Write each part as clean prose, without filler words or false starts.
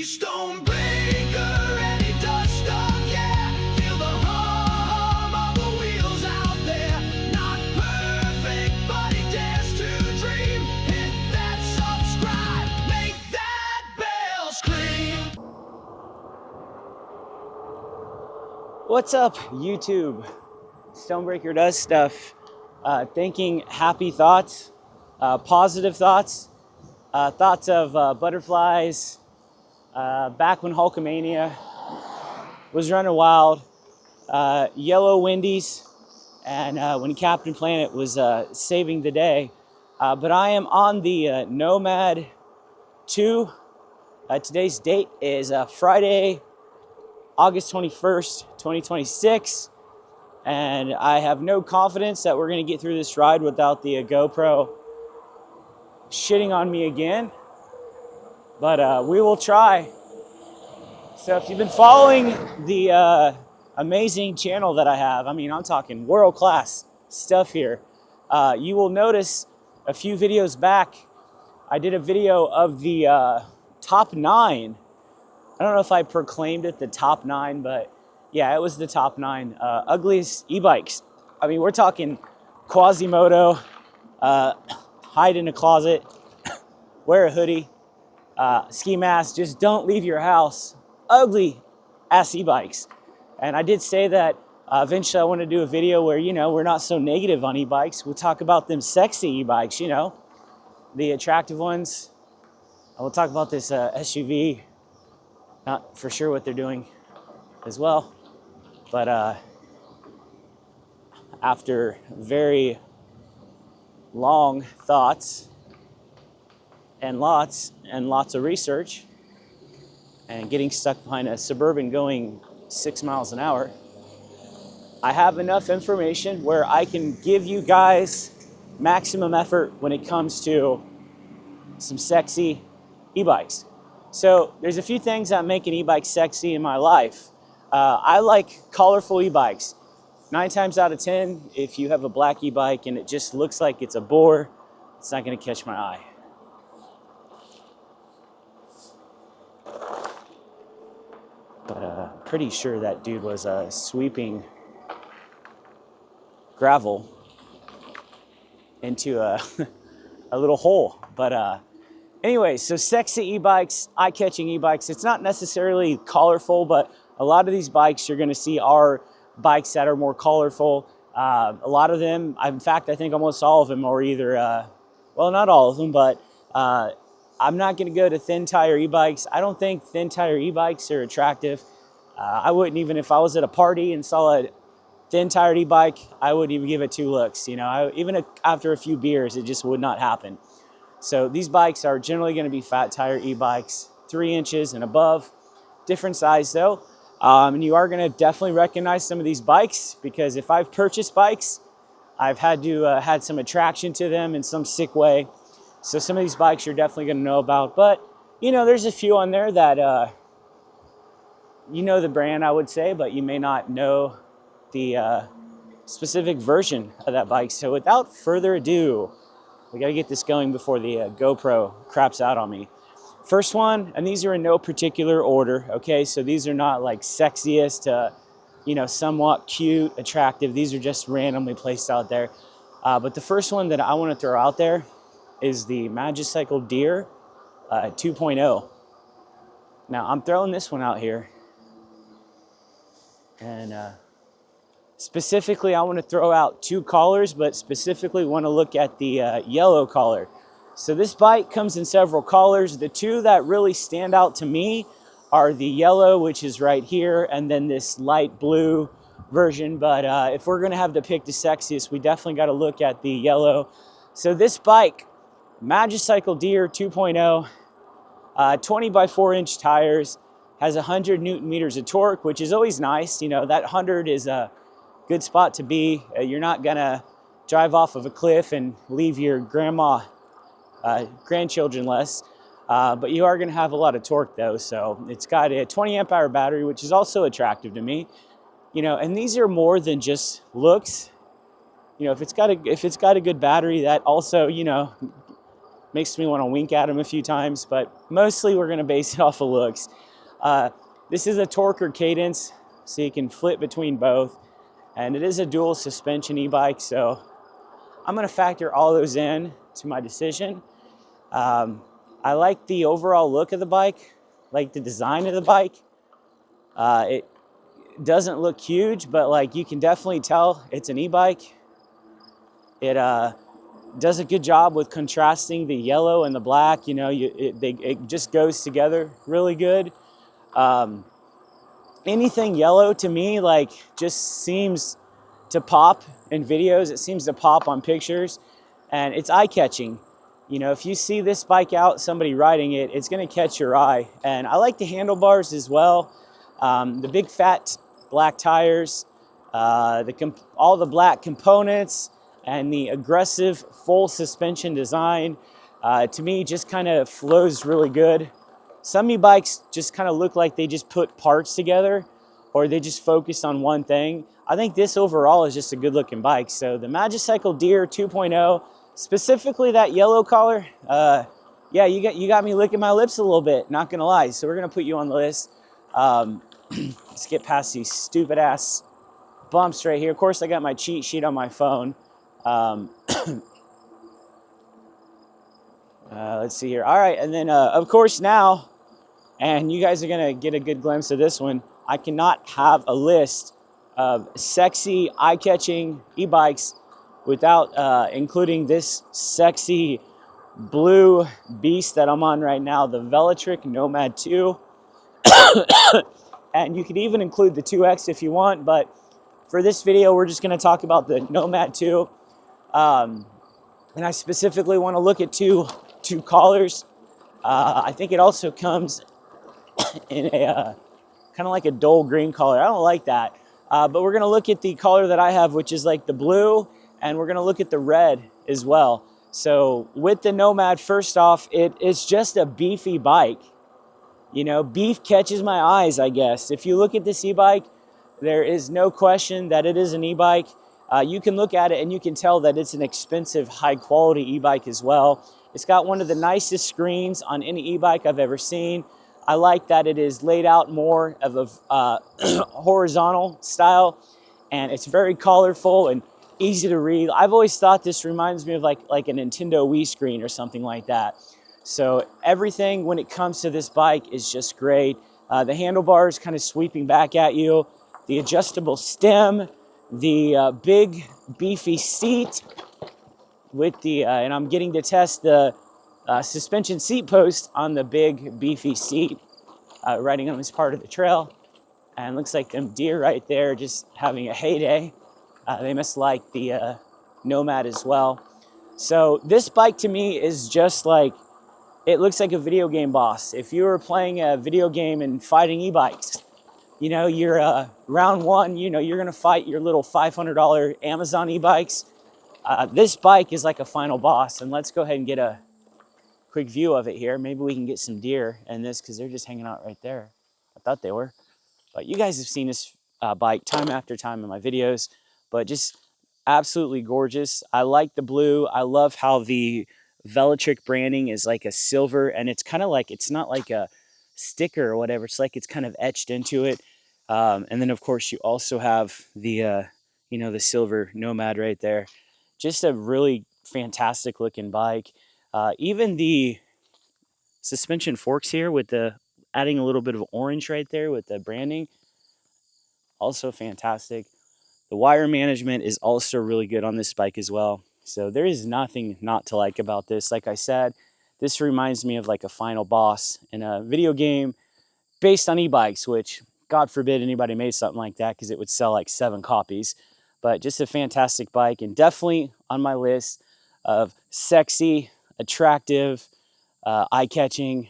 He's Stonebraker and he does stuff, yeah. Feel the hum of the wheels out there. Not perfect, but he dares to dream. Hit that subscribe, make that bell scream. What's up, YouTube? Stonebraker does stuff. Thinking happy thoughts, positive thoughts, thoughts of butterflies. Back when Hulkamania was running wild, yellow Wendy's, and when Captain Planet was saving the day. But I am on the Nomad 2. Today's date is Friday, August 21st, 2026. And I have no confidence that we're going to get through this ride without the GoPro shitting on me again. But we will try. So if you've been following the amazing channel that I have, I mean, I'm talking world-class stuff here, you will notice a few videos back, I did a video of the top 9. I don't know if I proclaimed it the top 9, but yeah, it was the top 9 ugliest e-bikes. I mean, we're talking Quasimodo, hide in a closet, wear a hoodie, ski mask, just don't leave your house. Ugly ass e-bikes. And I did say that eventually I want to do a video where, you know, we're not so negative on e-bikes. We'll talk about them sexy e-bikes, you know, the attractive ones. I will talk about this SUV. Not for sure what they're doing as well. But after very long thoughts and lots of research and getting stuck behind a Suburban going 6 miles an hour, I have enough information where I can give you guys maximum effort when it comes to some sexy e-bikes. So there's a few things that make an e-bike sexy in my life. I like colorful e-bikes. 9 times out of 10, if you have a black e-bike and it just looks like it's a bore, it's not gonna catch my eye. But pretty sure that dude was sweeping gravel into a little hole. But anyway, so sexy e-bikes, eye-catching e-bikes. It's not necessarily colorful, but a lot of these bikes you're gonna see are bikes that are more colorful. A lot of them, in fact, I think almost all of them are either, well, not all of them, but I'm not gonna go to thin tire e-bikes. I don't think thin tire e-bikes are attractive. I wouldn't even, if I was at a party and saw a thin tire e-bike, I wouldn't even give it 2 looks. You know, even after a few beers, it just would not happen. So these bikes are generally gonna be fat tire e-bikes, 3 inches and above, different size though. And you are gonna definitely recognize some of these bikes, because if I've purchased bikes, I've had to had some attraction to them in some sick way. So some of these bikes you're definitely gonna know about, but you know, there's a few on there that you know the brand, I would say, but you may not know the specific version of that bike. So without further ado, we gotta get this going before the GoPro craps out on me. First one, and these are in no particular order, okay? So these are not like sexiest, you know, somewhat cute, attractive. These are just randomly placed out there. But the first one that I want to throw out there is the Magicycle Deer 2.0. Now, I'm throwing this one out here. And specifically, I want to throw out 2 collars, but specifically want to look at the yellow collar. So this bike comes in several colors. The 2 that really stand out to me are the yellow, which is right here, and then this light blue version. But if we're gonna have to pick the sexiest, we definitely gotta look at the yellow. So this bike, Magicycle Deer 2.0, 20 by 4 inch tires, has 100 Newton meters of torque, which is always nice. You know, that 100 is a good spot to be. You're not gonna drive off of a cliff and leave your grandchildren less, but you are going to have a lot of torque though. So it's got a 20 amp hour battery, which is also attractive to me, you know, and these are more than just looks. You know, if it's got a good battery, that also, you know, makes me want to wink at them a few times, but mostly we're going to base it off of looks. This is a torque or cadence, so you can flip between both, and it is a dual suspension e-bike, so I'm going to factor all those in to my decision. I like the overall look of the bike, like the design of the bike. It doesn't look huge, but like you can definitely tell it's an e-bike. It does a good job with contrasting the yellow and the black. You know, it just goes together really good. Anything yellow to me like just seems to pop in videos. It seems to pop on pictures, and it's eye-catching. You know, if you see this bike out, somebody riding it, it's going to catch your eye. And I like the handlebars as well. The big fat black tires, all the black components, and the aggressive full suspension design, to me just kind of flows really good. Some e-bikes just kind of look like they just put parts together, or they just focus on one thing. I think this overall is just a good looking bike. So the Magicycle Deer 2.0, specifically that yellow color, yeah, you got me licking my lips a little bit, not gonna lie. So we're gonna put you on the list. Let's get past these stupid ass bumps right here. Of course, I got my cheat sheet on my phone. Let's see here. All right, and then of course now, and you guys are gonna get a good glimpse of this one, I cannot have a list of sexy, eye-catching e-bikes without including this sexy blue beast that I'm on right now, the Velotric Nomad 2. And you could even include the 2X if you want, but for this video, we're just gonna talk about the Nomad 2. And I specifically wanna look at two collars. I think it also comes in a kind of like a dull green color. I don't like that. But we're going to look at the color that I have, which is like the blue, and we're going to look at the red as well. So with the Nomad, first off, it's just a beefy bike. You know, beef catches my eyes, I guess. If you look at this e-bike, there is no question that it is an e-bike. You can look at it and you can tell that it's an expensive, high-quality e-bike as well. It's got one of the nicest screens on any e-bike I've ever seen. I like that it is laid out more of a horizontal style, and it's very colorful and easy to read. I've always thought this reminds me of like a Nintendo Wii screen or something like that. So everything when it comes to this bike is just great. The handlebars kind of sweeping back at you, the adjustable stem, the big beefy seat with the, and I'm getting to test the suspension seat post on the big beefy seat, riding on this part of the trail. And looks like them deer right there just having a heyday. They must like the Nomad as well. So this bike to me is just like, it looks like a video game boss. If you were playing a video game and fighting e-bikes, you know, you're round one, you know, you're gonna fight your little $500 Amazon e-bikes. This bike is like a final boss, and let's go ahead and get a quick view of it here. Maybe we can get some deer in this because they're just hanging out right there. I thought they were, but you guys have seen this bike time after time in my videos, but just absolutely gorgeous. I like the blue. I love how the Velotric branding is like a silver, and it's kind of like, it's not like a sticker or whatever. It's like it's kind of etched into it. And then of course you also have the, you know, the silver Nomad right there. Just a really fantastic looking bike. Even the suspension forks here with the adding a little bit of orange right there with the branding, also fantastic. The wire management is also really good on this bike as well. So there is nothing not to like about this. Like I said, this reminds me of like a final boss in a video game based on e-bikes, which God forbid anybody made something like that because it would sell like 7 copies. But just a fantastic bike, and definitely on my list of sexy, attractive, eye-catching.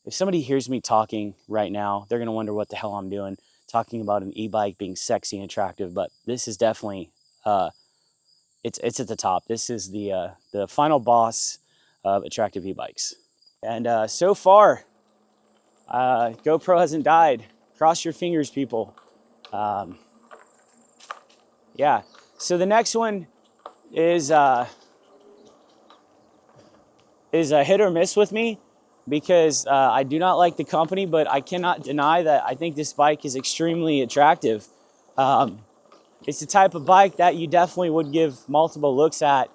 If somebody hears me talking right now, they're gonna wonder what the hell I'm doing, talking about an e-bike being sexy and attractive. But this is definitely, it's at the top. This is the final boss of attractive e-bikes. And so far, GoPro hasn't died. Cross your fingers, people. Yeah. So the next one is is a hit or miss with me because I do not like the company, but I cannot deny that I think this bike is extremely attractive. It's the type of bike that you definitely would give multiple looks at.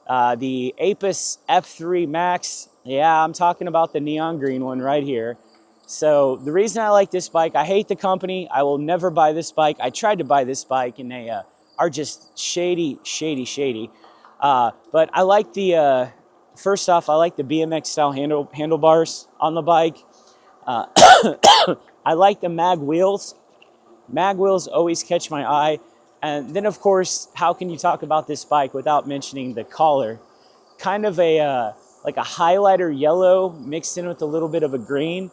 The Apis F3 Max, yeah, I'm talking about the neon green one right here. So the reason I like this bike, I hate the company. I will never buy this bike. I tried to buy this bike and they are just shady. But I like the, first off, I like the BMX style handlebars on the bike. I like the mag wheels. Mag wheels always catch my eye. And then of course, how can you talk about this bike without mentioning the collar? Kind of a, like a highlighter yellow mixed in with a little bit of a green.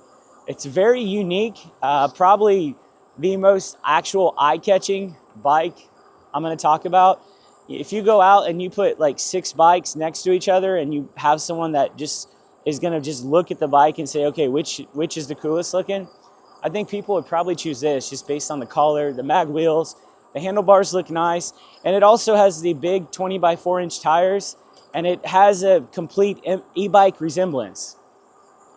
It's very unique, probably the most actual eye-catching bike I'm gonna talk about. If you go out and you put like 6 bikes next to each other and you have someone that just is gonna just look at the bike and say, okay, which is the coolest looking? I think people would probably choose this just based on the collar, the mag wheels, the handlebars look nice, and it also has the big 20 by 4 inch tires, and it has a complete e-bike resemblance.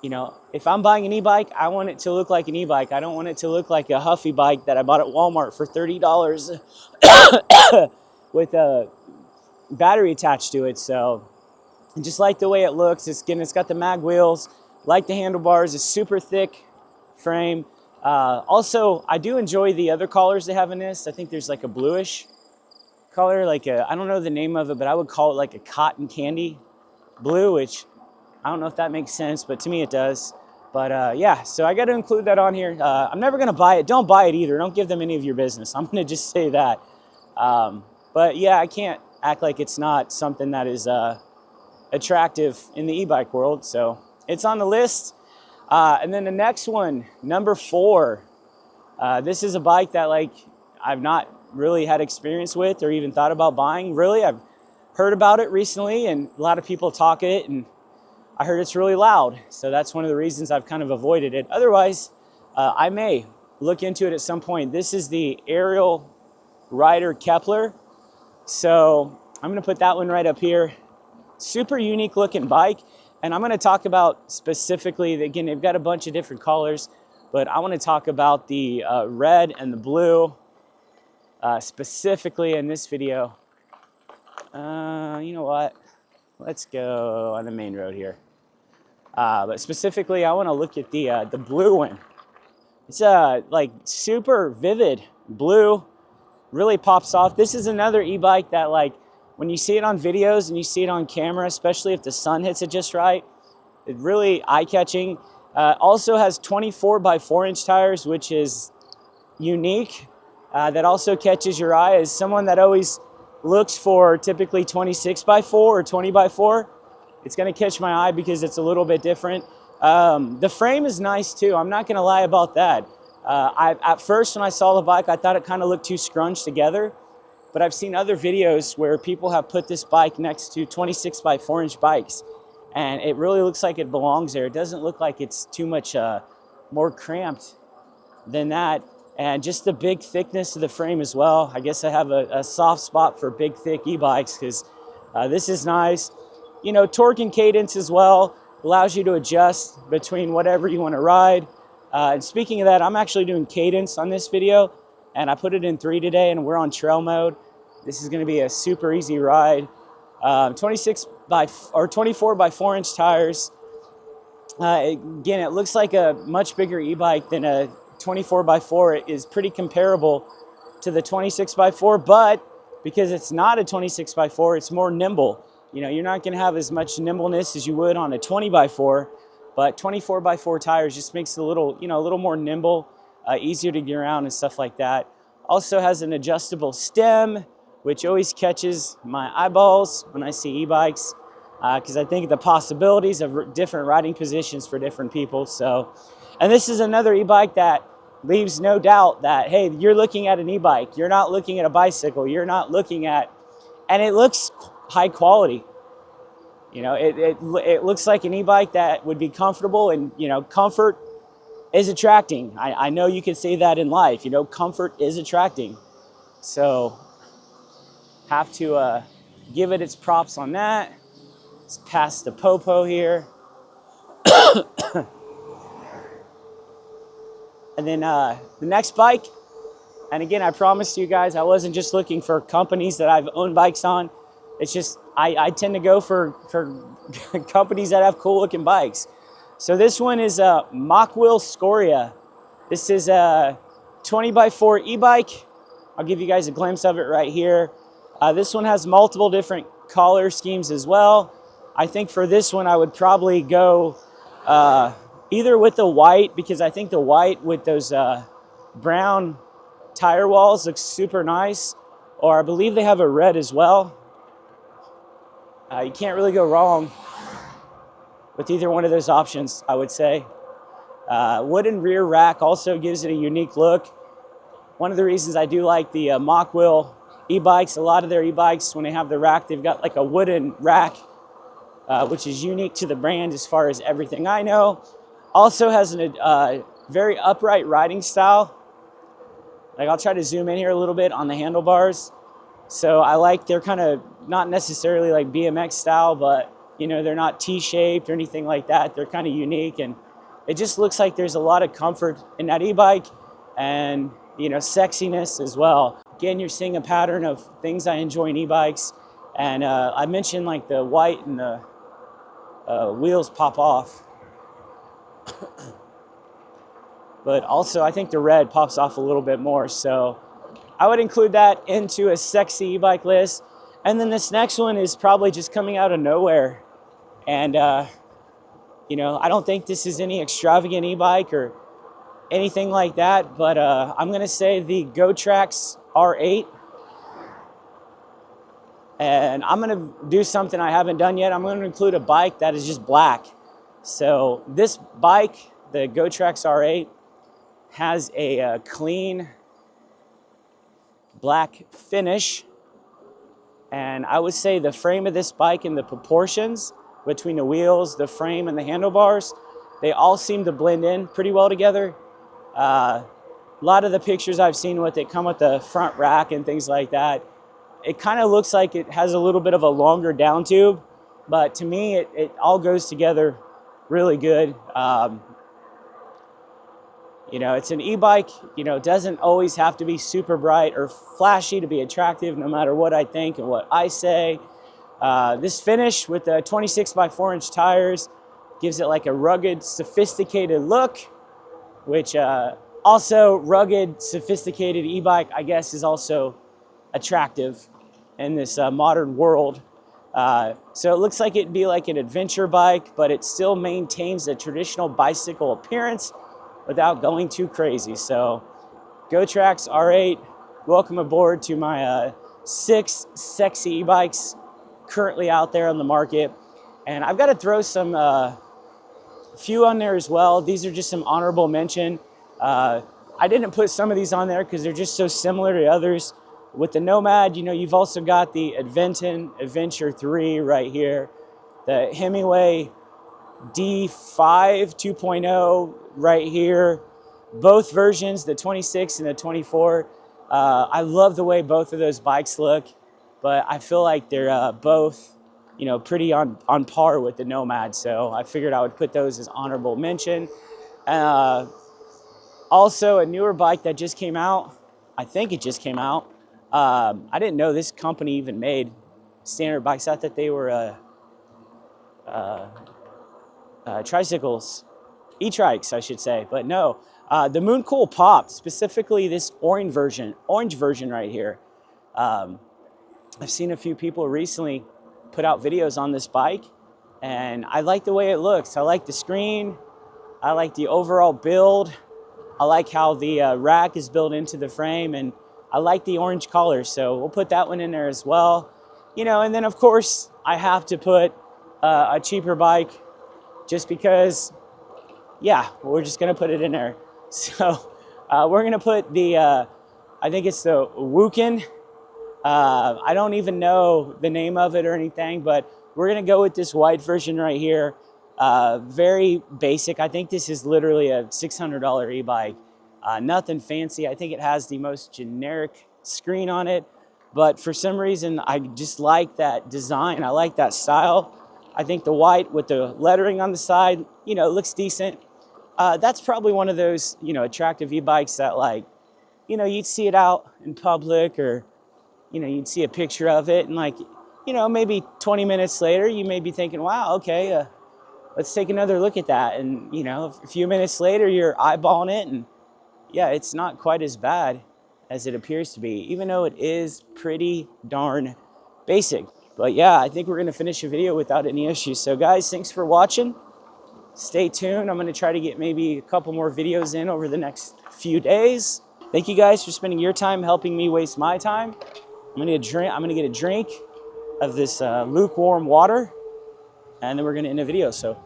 You know, if I'm buying an e-bike, I want it to look like an e-bike. I don't want it to look like a Huffy bike that I bought at Walmart for $30 with a battery attached to it. So I just like the way it looks. It's got the mag wheels, like the handlebars, a super thick frame. Also, I do enjoy the other colors they have in this. I think there's like a bluish color, like I don't know the name of it, but I would call it like a cotton candy blue, which I don't know if that makes sense, but to me it does. But yeah, so I got to include that on here. I'm never going to buy it. Don't buy it either. Don't give them any of your business. I'm going to just say that. But yeah, I can't act like it's not something that is attractive in the e-bike world. So it's on the list. And then the next one, number 4. This is a bike that like I've not really had experience with or even thought about buying. Really, I've heard about it recently and a lot of people talk it, and I heard it's really loud. So that's one of the reasons I've kind of avoided it. Otherwise, I may look into it at some point. This is the Aerial Rider Kepler. So I'm gonna put that one right up here. Super unique looking bike. And I'm gonna talk about specifically, again, they've got a bunch of different colors, but I wanna talk about the red and the blue specifically in this video. You know what? Let's go on the main road here. But specifically, I want to look at the blue one. It's like super vivid blue, really pops off. This is another e-bike that like when you see it on videos and you see it on camera, especially if the sun hits it just right, it's really eye-catching. Also has 24 by 4 inch tires, which is unique. That also catches your eye as someone that always looks for typically 26 by 4 or 20 by 4. It's going to catch my eye because it's a little bit different. The frame is nice too. I'm not going to lie about that. At first when I saw the bike, I thought it kind of looked too scrunched together, but I've seen other videos where people have put this bike next to 26 by 4 inch bikes, and it really looks like it belongs there. It doesn't look like it's too much more cramped than that. And just the big thickness of the frame as well. I guess I have a soft spot for big, thick e-bikes because this is nice. You know, torque and cadence as well allows you to adjust between whatever you want to ride. And speaking of that, I'm actually doing cadence on this video, and I put it in 3 today, and we're on trail mode. This is going to be a super easy ride. 24 by 4 inch tires. Again, it looks like a much bigger e-bike than a 24 by 4. It is pretty comparable to the 26 by 4, but because it's not a 26 by 4, it's more nimble. You know, you're not going to have as much nimbleness as you would on a 20 by 4, but 24 by 4 tires just makes it a little, you know, a little more nimble, easier to get around and stuff like that. Also has an adjustable stem, which always catches my eyeballs when I see e-bikes, because I think the possibilities of different riding positions for different people. So, and this is another e-bike that leaves no doubt that, hey, you're looking at an e-bike. You're not looking at a bicycle. You're not looking at, and it looks high quality. You know, it looks like an e-bike that would be comfortable, and, you know, comfort is attracting. I know you can say that in life, you know, comfort is attracting. So have to give it its props on that. It's past the popo here. And then the next bike, and again, I promised you guys I wasn't just looking for companies that I've owned bikes on. It's just I tend to go for companies that have cool looking bikes. So this one is a Mach-Wheel Scoria. This is a 20x4 e-bike. I'll give you guys a glimpse of it right here. This one has multiple different color schemes as well. I think for this one I would probably go either with the white, because I think the white with those brown tire walls looks super nice, or I believe they have a red as well. You can't really go wrong with either one of those options, I would say. Wooden rear rack also gives it a unique look. One of the reasons I do like the Mach-Wheel e-bikes, a lot of their e-bikes, when they have the rack, they've got like a wooden rack, which is unique to the brand as far as everything I know. Also has a very upright riding style. Like, I'll try to zoom in here a little bit on the handlebars. So I like, they're kind of not necessarily like BMX style, but you know, they're not T-shaped or anything like that. They're kind of unique, and it just looks like there's a lot of comfort in that e-bike, and you know, sexiness as well. Again, you're seeing a pattern of things I enjoy in e-bikes, and I mentioned like the white and the wheels pop off. But also I think the red pops off a little bit more, so I would include that into a sexy e-bike list. And then this next one is probably just coming out of nowhere, and you know, I don't think this is any extravagant e-bike or anything like that, but I'm gonna say the GoTrax R8. And I'm gonna do something I haven't done yet. I'm gonna include a bike that is just black. So this bike, the GoTrax R8, has a clean black finish. And I would say the frame of this bike and the proportions between the wheels, the frame, and the handlebars, they all seem to blend in pretty well together. A lot of the pictures I've seen with it come with the front rack and things like that. It kind of looks like it has a little bit of a longer down tube, but to me, it all goes together really good. You know, it's an e-bike, you know, it doesn't always have to be super bright or flashy to be attractive, no matter what I think and what I say. This finish with the 26x4-inch tires gives it like a rugged, sophisticated look, which also rugged, sophisticated e-bike, I guess, is also attractive in this modern world. So it looks like it'd be like an adventure bike, but it still maintains the traditional bicycle appearance without going too crazy. So GoTrax R8, welcome aboard to my 6 sexy e-bikes currently out there on the market. And I've got to throw some few on there as well. These are just some honorable mention. I didn't put some of these on there because they're just so similar to others. With the Nomad, you know, you've also got the Adventon Adventure 3 right here, the Hemingway D5 2.0 right here, both versions, the 26 and the 24. I love the way both of those bikes look, but I feel like they're both, you know, pretty on par with the Nomad, so I figured I would put those as honorable mention. Also, a newer bike that just came out, I think it just came out. I didn't know this company even made standard bikes. I thought they were tricycles, e-trikes, I should say, but no. The Mooncool Pop, specifically this orange version right here. I've seen a few people recently put out videos on this bike, and I like the way it looks. I like the screen. I like the overall build. I like how the rack is built into the frame, and I like the orange color, so we'll put that one in there as well. You know, and then of course I have to put a cheaper bike, just because, yeah, we're just gonna put it in there. So we're gonna put the, I think it's the Wuken. I don't even know the name of it or anything, but we're gonna go with this white version right here. Very basic. I think this is literally a $600 e-bike. Nothing fancy. I think it has the most generic screen on it, but for some reason I just like that design. I like that style. I think the white with the lettering on the side, you know, looks decent. That's probably one of those, you know, attractive e-bikes that, like, you know, you'd see it out in public, or, you know, you'd see a picture of it, and, like, you know, maybe 20 minutes later, you may be thinking, wow, okay, let's take another look at that. And, you know, a few minutes later, you're eyeballing it, and yeah, it's not quite as bad as it appears to be, even though it is pretty darn basic. But yeah, I think we're gonna finish the video without any issues. So guys, thanks for watching. Stay tuned. I'm gonna try to get maybe a couple more videos in over the next few days. Thank you guys for spending your time helping me waste my time. I'm gonna get a drink of this lukewarm water, and then we're gonna end the video. So